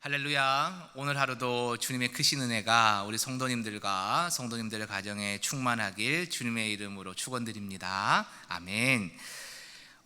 할렐루야. 오늘 하루도 주님의 크신 은혜가 우리 성도님들과 성도님들의 가정에 충만하길 주님의 이름으로 축원드립니다. 아멘.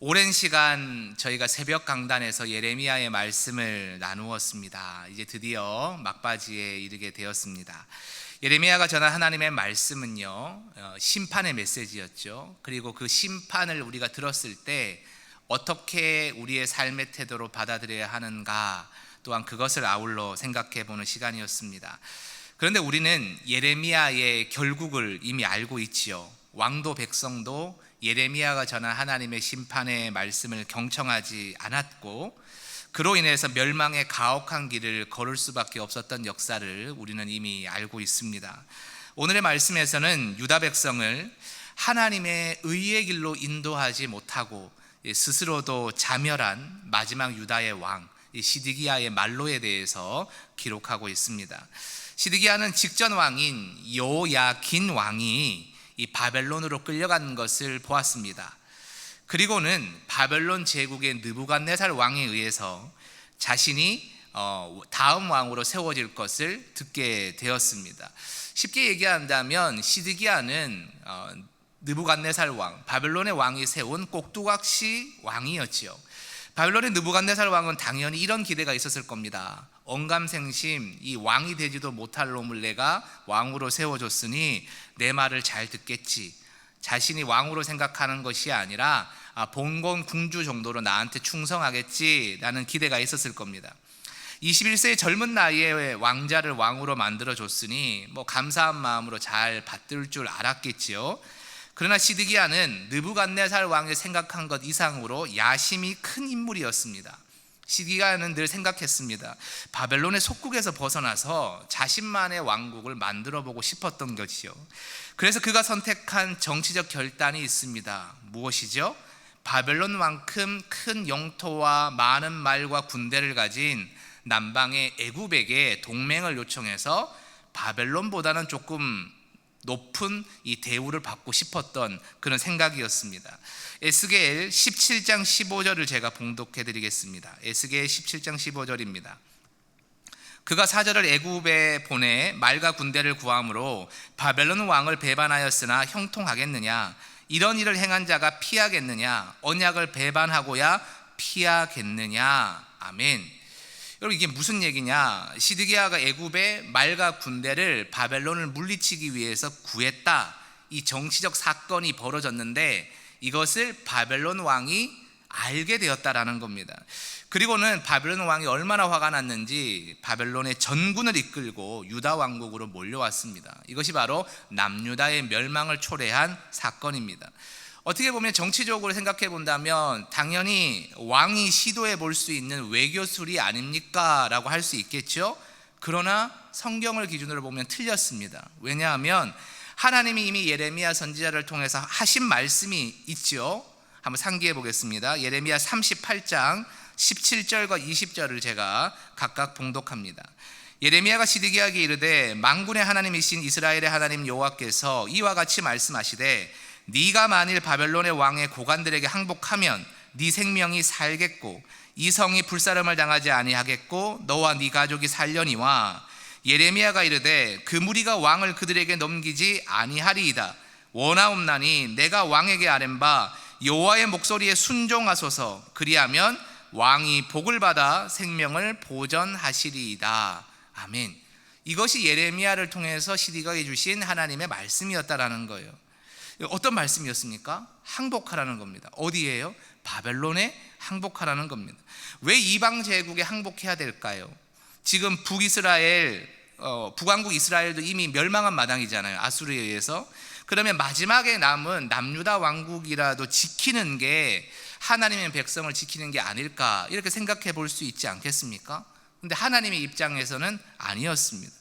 오랜 시간 저희가 새벽 강단에서 예레미야의 말씀을 나누었습니다. 이제 드디어 막바지에 이르게 되었습니다. 예레미야가 전한 하나님의 말씀은요, 심판의 메시지였죠. 그리고 그 심판을 우리가 들었을 때 어떻게 우리의 삶의 태도로 받아들여야 하는가, 또한 그것을 아울러 생각해 보는 시간이었습니다. 그런데 우리는 예레미야의 결국을 이미 알고 있지요. 왕도 백성도 예레미야가 전한 하나님의 심판의 말씀을 경청하지 않았고, 그로 인해서 멸망의 가혹한 길을 걸을 수밖에 없었던 역사를 우리는 이미 알고 있습니다. 오늘의 말씀에서는 유다 백성을 하나님의 의의 길로 인도하지 못하고 스스로도 자멸한 마지막 유다의 왕 시드기야의 말로에 대해서 기록하고 있습니다. 시드기야는 직전 왕인 여호야긴 왕이 이 바벨론으로 끌려간 것을 보았습니다. 그리고는 바벨론 제국의 느부갓네살 왕에 의해서 자신이 다음 왕으로 세워질 것을 듣게 되었습니다. 쉽게 얘기한다면 시드기야는 느부갓네살 왕, 바벨론의 왕이 세운 꼭두각시 왕이었지요. 바벨론의 느부갓네살 왕은 당연히 이런 기대가 있었을 겁니다. 언감생심, 이 왕이 되지도 못할 놈을 내가 왕으로 세워줬으니 내 말을 잘 듣겠지. 자신이 왕으로 생각하는 것이 아니라 봉건 궁주 정도로 나한테 충성하겠지라는 기대가 있었을 겁니다. 21세의 젊은 나이에 왕자를 왕으로 만들어줬으니 감사한 마음으로 잘 받들 줄 알았겠지요. 그러나 시드기야는 느부갓네살 왕이 생각한 것 이상으로 야심이 큰 인물이었습니다. 시드기야는 늘 생각했습니다. 바벨론의 속국에서 벗어나서 자신만의 왕국을 만들어보고 싶었던 것이요. 그래서 그가 선택한 정치적 결단이 있습니다. 무엇이죠? 바벨론만큼 큰 영토와 많은 말과 군대를 가진 남방의 애굽에게 동맹을 요청해서 바벨론보다는 조금 높은 이 대우를 받고 싶었던 그런 생각이었습니다. 에스겔 17장 15절을 제가 봉독해 드리겠습니다. 에스겔 17장 15절입니다. 그가 사절을 애굽에 보내 말과 군대를 구함으로 바벨론 왕을 배반하였으나 형통하겠느냐? 이런 일을 행한 자가 피하겠느냐? 언약을 배반하고야 피하겠느냐? 아멘. 여러분, 이게 무슨 얘기냐? 시드기야가 애굽의 말과 군대를 바벨론을 물리치기 위해서 구했다. 이 정치적 사건이 벌어졌는데 이것을 바벨론 왕이 알게 되었다라는 겁니다. 그리고는 바벨론 왕이 얼마나 화가 났는지 바벨론의 전군을 이끌고 유다 왕국으로 몰려왔습니다. 이것이 바로 남유다의 멸망을 초래한 사건입니다. 어떻게 보면 정치적으로 생각해 본다면 당연히 왕이 시도해 볼 수 있는 외교술이 아닙니까? 라고 할 수 있겠죠. 그러나 성경을 기준으로 보면 틀렸습니다. 왜냐하면 하나님이 이미 예레미야 선지자를 통해서 하신 말씀이 있죠. 한번 상기해 보겠습니다. 예레미야 38장 17절과 20절을 제가 각각 봉독합니다. 예레미야가 시드기야에게 이르되 만군의 하나님이신 이스라엘의 하나님 여호와께서 이와 같이 말씀하시되 네가 만일 바벨론의 왕의 고관들에게 항복하면 네 생명이 살겠고 이 성이 불사름을 당하지 아니하겠고 너와 네 가족이 살려니와 예레미야가 이르되 그 무리가 왕을 그들에게 넘기지 아니하리이다. 원하옵나니 내가 왕에게 아뢰는 바 여호와의 목소리에 순종하소서. 그리하면 왕이 복을 받아 생명을 보전하시리이다. 아멘. 이것이 예레미야를 통해서 시드기야에게 주신 하나님의 말씀이었다라는 거예요. 어떤 말씀이었습니까? 항복하라는 겁니다. 어디에요? 바벨론에 항복하라는 겁니다. 왜 이방 제국에 항복해야 될까요? 지금 북왕국 이스라엘도 이미 멸망한 마당이잖아요. 아수르에 의해서. 그러면 마지막에 남은 남유다 왕국이라도 지키는 게 하나님의 백성을 지키는 게 아닐까, 이렇게 생각해 볼 수 있지 않겠습니까? 근데 하나님의 입장에서는 아니었습니다.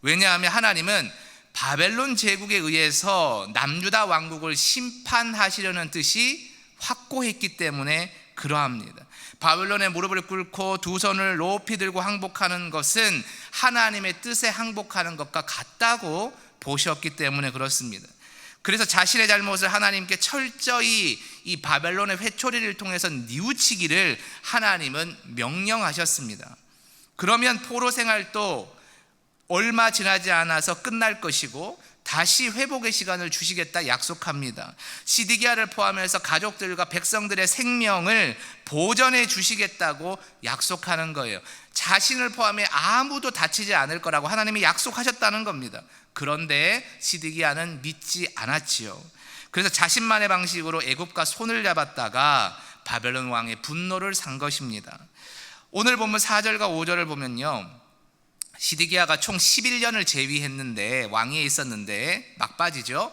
왜냐하면 하나님은 바벨론 제국에 의해서 남유다 왕국을 심판하시려는 뜻이 확고했기 때문에 그러합니다. 바벨론의 무릎을 꿇고 두 손을 높이 들고 항복하는 것은 하나님의 뜻에 항복하는 것과 같다고 보셨기 때문에 그렇습니다. 그래서 자신의 잘못을 하나님께 철저히 이 바벨론의 회초리를 통해서 뉘우치기를 하나님은 명령하셨습니다. 그러면 포로 생활도 얼마 지나지 않아서 끝날 것이고 다시 회복의 시간을 주시겠다 약속합니다. 시드기야를 포함해서 가족들과 백성들의 생명을 보전해 주시겠다고 약속하는 거예요. 자신을 포함해 아무도 다치지 않을 거라고 하나님이 약속하셨다는 겁니다. 그런데 시드기야는 믿지 않았지요. 그래서 자신만의 방식으로 애굽과 손을 잡았다가 바벨론 왕의 분노를 산 것입니다. 오늘 보면 4절과 5절을 보면요, 시드기야가 총 11년을 재위했는데, 왕위에 있었는데 막바지죠.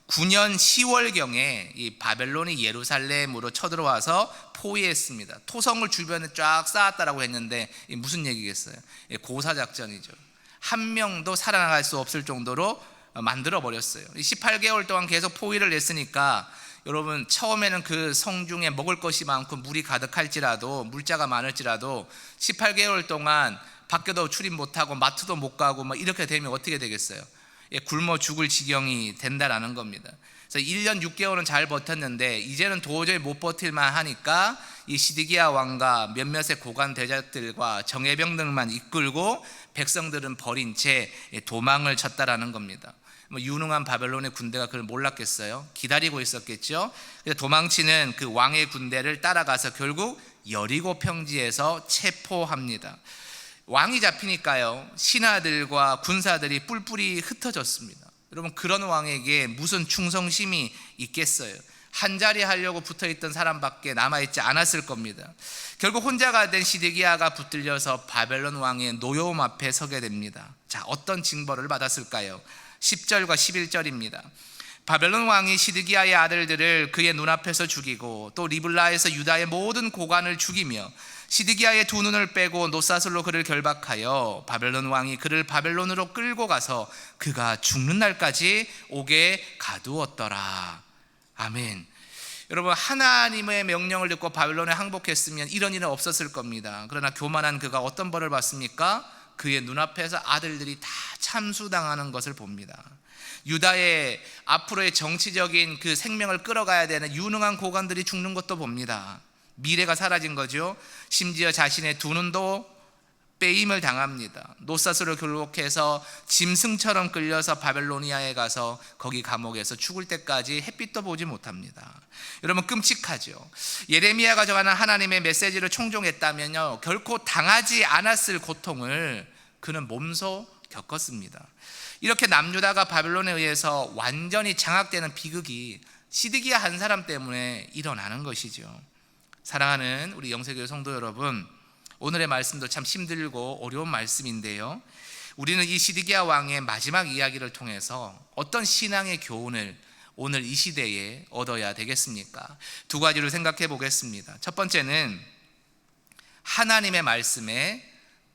9년 10월경에 이 바벨론이 예루살렘으로 쳐들어와서 포위했습니다. 토성을 주변에 쫙 쌓았다라고 했는데 무슨 얘기겠어요? 고사작전이죠. 한 명도 살아나갈 수 없을 정도로 만들어 버렸어요. 18개월 동안 계속 포위를 했으니까 여러분, 처음에는 그 성중에 먹을 것이 많고 물이 가득할지라도, 물자가 많을지라도 18개월 동안 밖에도 출입 못하고 마트도 못 가고 막 이렇게 되면 어떻게 되겠어요? 굶어 죽을 지경이 된다라는 겁니다. 그래서 1년 6개월은 잘 버텼는데 이제는 도저히 못 버틸만 하니까 이 시드기야 왕과 몇몇의 고관 대작들과 정예병들만 이끌고 백성들은 버린 채 도망을 쳤다라는 겁니다. 뭐 유능한 바벨론의 군대가 그걸 몰랐겠어요? 기다리고 있었겠죠. 그래서 도망치는 그 왕의 군대를 따라가서 결국 여리고 평지에서 체포합니다. 왕이 잡히니까요, 신하들과 군사들이 뿔뿔이 흩어졌습니다. 여러분, 그런 왕에게 무슨 충성심이 있겠어요? 한자리 하려고 붙어있던 사람밖에 남아있지 않았을 겁니다. 결국 혼자가 된 시드기야가 붙들려서 바벨론 왕의 노여움 앞에 서게 됩니다. 자, 어떤 징벌을 받았을까요? 10절과 11절입니다. 바벨론 왕이 시드기야의 아들들을 그의 눈앞에서 죽이고 또 리블라에서 유다의 모든 고관을 죽이며 시드기야의 두 눈을 빼고 노사슬로 그를 결박하여 바벨론 왕이 그를 바벨론으로 끌고 가서 그가 죽는 날까지 옥에 가두었더라. 아멘. 여러분, 하나님의 명령을 듣고 바벨론에 항복했으면 이런 일은 없었을 겁니다. 그러나 교만한 그가 어떤 벌을 받습니까? 그의 눈앞에서 아들들이 다 참수당하는 것을 봅니다. 유다의 앞으로의 정치적인 그 생명을 끌어가야 되는 유능한 고관들이 죽는 것도 봅니다. 미래가 사라진 거죠. 심지어 자신의 두 눈도 빼임을 당합니다. 노사스로 결국해서 짐승처럼 끌려서 바벨로니아에 가서 거기 감옥에서 죽을 때까지 햇빛도 보지 못합니다. 여러분, 끔찍하죠. 예레미야가 전하는 하나님의 메시지를 총종했다면요, 결코 당하지 않았을 고통을 그는 몸소 겪었습니다. 이렇게 남유다가 바벨론에 의해서 완전히 장악되는 비극이 시드기야 한 사람 때문에 일어나는 것이죠. 사랑하는 우리 영세교회 성도 여러분, 오늘의 말씀도 참 힘들고 어려운 말씀인데요, 우리는 이 시드기야 왕의 마지막 이야기를 통해서 어떤 신앙의 교훈을 오늘 이 시대에 얻어야 되겠습니까? 두 가지를 생각해 보겠습니다. 첫 번째는 하나님의 말씀에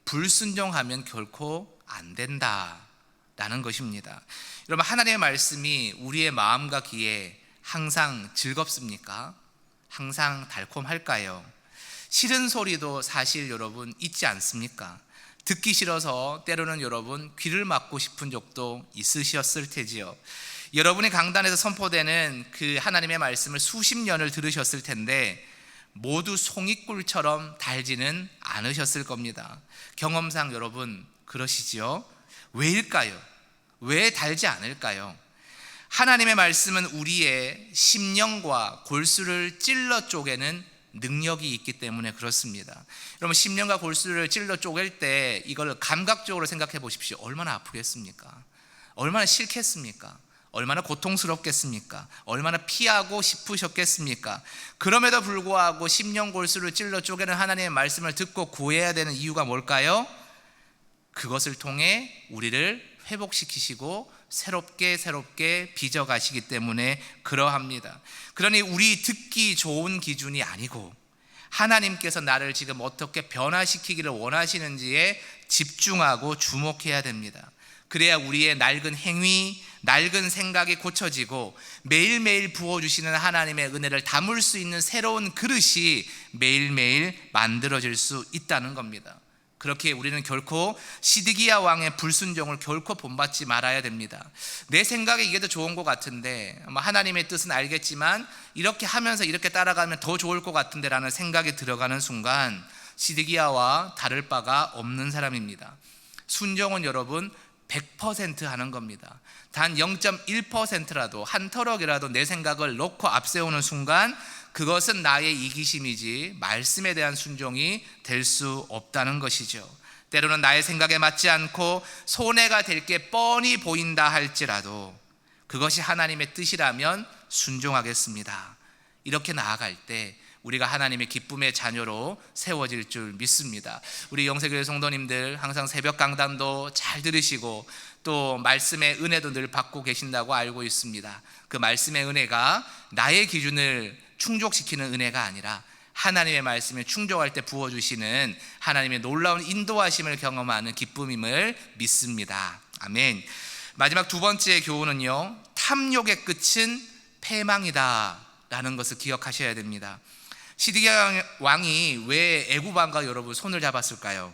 불순종하면 결코 안 된다라는 것입니다. 여러분, 하나님의 말씀이 우리의 마음과 귀에 항상 즐겁습니까? 항상 달콤할까요? 싫은 소리도 사실 여러분 있지 않습니까? 듣기 싫어서 때로는 여러분 귀를 막고 싶은 적도 있으셨을 테지요. 여러분이 강단에서 선포되는 그 하나님의 말씀을 수십 년을 들으셨을 텐데 모두 송이꿀처럼 달지는 않으셨을 겁니다. 경험상 여러분 그러시지요? 왜일까요? 왜 달지 않을까요? 하나님의 말씀은 우리의 심령과 골수를 찔러 쪼개는 능력이 있기 때문에 그렇습니다. 여러분, 심령과 골수를 찔러 쪼갤 때 이걸 감각적으로 생각해 보십시오. 얼마나 아프겠습니까? 얼마나 싫겠습니까? 얼마나 고통스럽겠습니까? 얼마나 피하고 싶으셨겠습니까? 그럼에도 불구하고 심령 골수를 찔러 쪼개는 하나님의 말씀을 듣고 구해야 되는 이유가 뭘까요? 그것을 통해 우리를 회복시키시고 새롭게 빚어가시기 때문에 그러합니다. 그러니 우리 듣기 좋은 기준이 아니고 하나님께서 나를 지금 어떻게 변화시키기를 원하시는지에 집중하고 주목해야 됩니다. 그래야 우리의 낡은 행위, 낡은 생각이 고쳐지고 매일매일 부어주시는 하나님의 은혜를 담을 수 있는 새로운 그릇이 매일매일 만들어질 수 있다는 겁니다. 그렇게 우리는 결코 시드기야 왕의 불순종을 결코 본받지 말아야 됩니다. 내 생각에 이게 더 좋은 것 같은데, 하나님의 뜻은 알겠지만 이렇게 하면서 이렇게 따라가면 더 좋을 것 같은데 라는 생각이 들어가는 순간 시드기야와 다를 바가 없는 사람입니다. 순종은 여러분 100% 하는 겁니다. 단 0.1%라도 한 터럭이라도 내 생각을 놓고 앞세우는 순간 그것은 나의 이기심이지 말씀에 대한 순종이 될 수 없다는 것이죠. 때로는 나의 생각에 맞지 않고 손해가 될 게 뻔히 보인다 할지라도 그것이 하나님의 뜻이라면 순종하겠습니다. 이렇게 나아갈 때 우리가 하나님의 기쁨의 자녀로 세워질 줄 믿습니다. 우리 영세교회 성도님들 항상 새벽 강단도 잘 들으시고 또 말씀의 은혜도 늘 받고 계신다고 알고 있습니다. 그 말씀의 은혜가 나의 기준을 충족시키는 은혜가 아니라 하나님의 말씀에 충족할 때 부어주시는 하나님의 놀라운 인도하심을 경험하는 기쁨임을 믿습니다. 아멘. 마지막 두 번째 교훈은요, 탐욕의 끝은 패망이다 라는 것을 기억하셔야 됩니다. 시드기야 왕이 왜 애굽 왕과 여러분 손을 잡았을까요?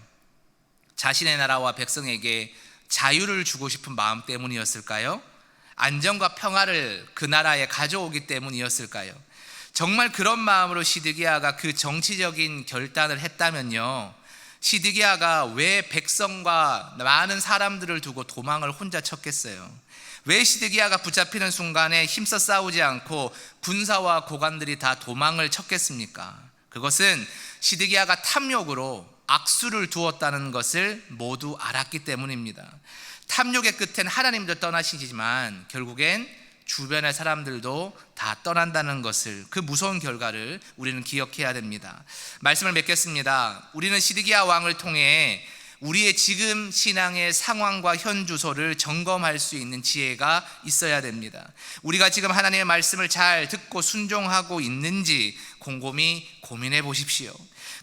자신의 나라와 백성에게 자유를 주고 싶은 마음 때문이었을까요? 안정과 평화를 그 나라에 가져오기 때문이었을까요? 정말 그런 마음으로 시드기야가 그 정치적인 결단을 했다면요, 시드기야가 왜 백성과 많은 사람들을 두고 도망을 혼자 쳤겠어요? 왜 시드기야가 붙잡히는 순간에 힘써 싸우지 않고 군사와 고관들이 다 도망을 쳤겠습니까? 그것은 시드기야가 탐욕으로 악수를 두었다는 것을 모두 알았기 때문입니다. 탐욕의 끝엔 하나님도 떠나시지만 결국엔 주변의 사람들도 다 떠난다는 것을, 그 무서운 결과를 우리는 기억해야 됩니다. 말씀을 맺겠습니다. 우리는 시드기야 왕을 통해 우리의 지금 신앙의 상황과 현 주소를 점검할 수 있는 지혜가 있어야 됩니다. 우리가 지금 하나님의 말씀을 잘 듣고 순종하고 있는지 곰곰이 고민해 보십시오.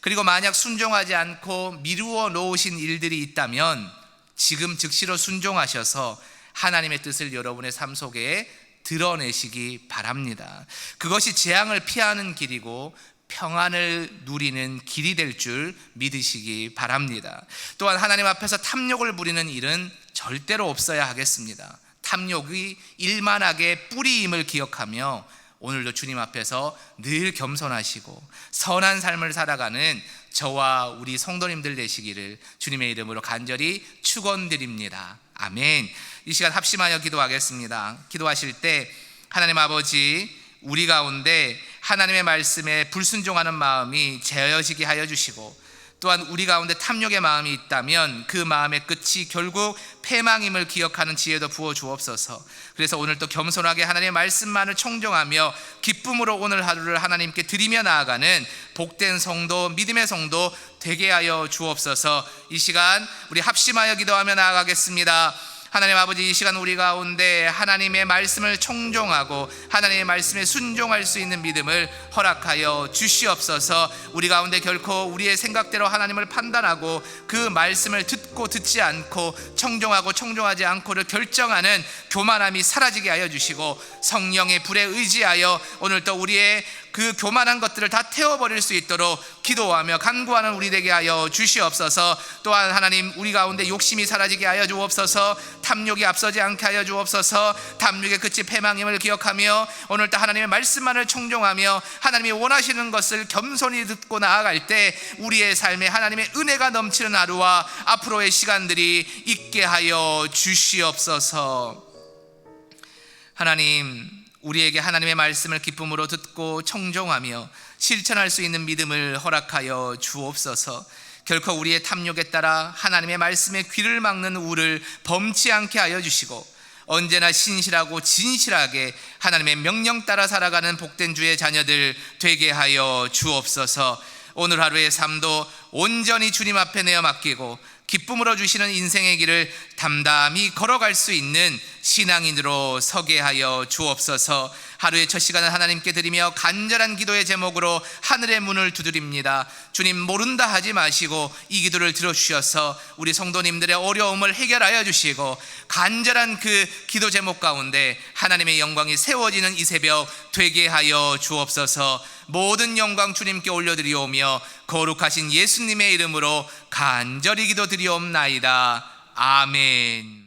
그리고 만약 순종하지 않고 미루어 놓으신 일들이 있다면 지금 즉시로 순종하셔서 하나님의 뜻을 여러분의 삶 속에 드러내시기 바랍니다. 그것이 재앙을 피하는 길이고 평안을 누리는 길이 될 줄 믿으시기 바랍니다. 또한 하나님 앞에서 탐욕을 부리는 일은 절대로 없어야 하겠습니다. 탐욕이 일만하게 뿌리임을 기억하며 오늘도 주님 앞에서 늘 겸손하시고 선한 삶을 살아가는 저와 우리 성도님들 되시기를 주님의 이름으로 간절히 축원드립니다. 아멘. 이 시간 합심하여 기도하겠습니다. 기도하실 때 하나님 아버지, 우리 가운데 하나님의 말씀에 불순종하는 마음이 제어지게 하여 주시고, 또한 우리 가운데 탐욕의 마음이 있다면 그 마음의 끝이 결국 패망임을 기억하는 지혜도 부어 주옵소서. 그래서 오늘 또 겸손하게 하나님의 말씀만을 청종하며 기쁨으로 오늘 하루를 하나님께 드리며 나아가는 복된 성도, 믿음의 성도 되게 하여 주옵소서. 이 시간 우리 합심하여 기도하며 나아가겠습니다. 하나님 아버지, 이 시간 우리 가운데 하나님의 말씀을 청종하고 하나님의 말씀에 순종할 수 있는 믿음을 허락하여 주시옵소서. 우리 가운데 결코 우리의 생각대로 하나님을 판단하고 그 말씀을 듣고 듣지 않고 청종하고 청종하지 않고를 결정하는 교만함이 사라지게 하여 주시고, 성령의 불에 의지하여 오늘 또 우리의 그 교만한 것들을 다 태워버릴 수 있도록 기도하며 간구하는 우리 되게 하여 주시옵소서. 또한 하나님, 우리 가운데 욕심이 사라지게 하여 주옵소서. 탐욕이 앞서지 않게 하여 주옵소서. 탐욕의 끝이 패망임을 기억하며 오늘도 하나님의 말씀만을 청종하며 하나님이 원하시는 것을 겸손히 듣고 나아갈 때 우리의 삶에 하나님의 은혜가 넘치는 하루와 앞으로의 시간들이 있게 하여 주시옵소서. 하나님, 우리에게 하나님의 말씀을 기쁨으로 듣고 청종하며 실천할 수 있는 믿음을 허락하여 주옵소서. 결코 우리의 탐욕에 따라 하나님의 말씀에 귀를 막는 우를 범치 않게 하여 주시고, 언제나 신실하고 진실하게 하나님의 명령 따라 살아가는 복된 주의 자녀들 되게 하여 주옵소서. 오늘 하루의 삶도 온전히 주님 앞에 내어 맡기고 기쁨으로 주시는 인생의 길을 담담히 걸어갈 수 있는 신앙인으로 서게 하여 주옵소서. 하루의 첫 시간을 하나님께 드리며 간절한 기도의 제목으로 하늘의 문을 두드립니다. 주님, 모른다 하지 마시고 이 기도를 들어주셔서 우리 성도님들의 어려움을 해결하여 주시고, 간절한 그 기도 제목 가운데 하나님의 영광이 세워지는 이 새벽 되게 하여 주옵소서. 모든 영광 주님께 올려드리오며 거룩하신 예수님의 이름으로 간절히 기도드리옵나이다. 아멘.